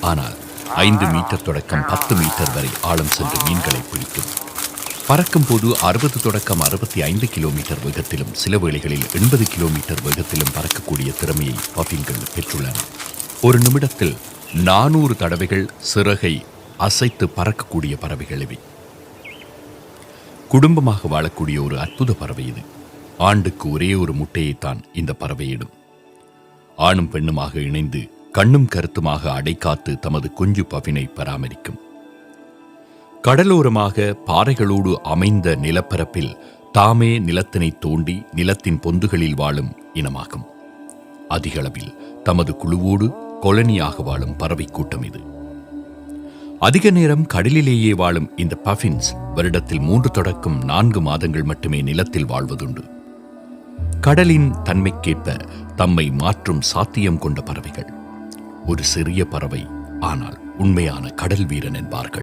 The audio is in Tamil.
ஆனால் 5 மீட்டர் தொடக்கம் 10 மீட்டர் வரை ஆழம் சென்று மீன்களை பிடிக்கும். பறக்கும் போது 60 தொடக்கம் 65 கிலோமீட்டர் வேகத்திலும் சில வேளைகளில் 80 கிலோமீட்டர் வேகத்திலும் பறக்கக்கூடிய திறமையை பஃபின்கள் பெற்றுள்ளன. ஒரு நிமிடத்தில் 400 தடவைகள் சிறகை அசைத்து பறக்கக்கூடிய பறவைகள் இவை. குடும்பமாக வாழக்கூடிய ஒரு அற்புத பறவை இது. ஆண்டுக்கு ஒரே ஒரு முட்டையைத்தான் இந்த பறவையிடும். ஆணும் பெண்ணுமாக இணைந்து கண்ணும் கருத்துமாக அடைக்காத்து தமது குஞ்சு பஃபினை பராமரிக்கும். கடலோரமாக பாறைகளோடு அமைந்த நிலப்பரப்பில் தாமே நிலத்தினை தோண்டி நிலத்தின் பொந்துகளில் வாழும் இனமாகும். அதிகளவில் தமது குழுவோடு கொலனியாக வாழும் பறவை கூட்டம் இது. அதிக நேரம் கடலிலேயே வாழும் இந்த பஃபின்ஸ் வருடத்தில் 3 தொடக்கம் 4 மாதங்கள் மட்டுமே நிலத்தில் வாழ்வதுண்டு. கடலின் தன்மைக்கேற்ப தம்மை மாற்றும் சாத்தியம் கொண்ட பறவைகள். ஒரு சிறிய பறவை, ஆனால் உண்மையான கடல் வீரன் என்பார்கள்.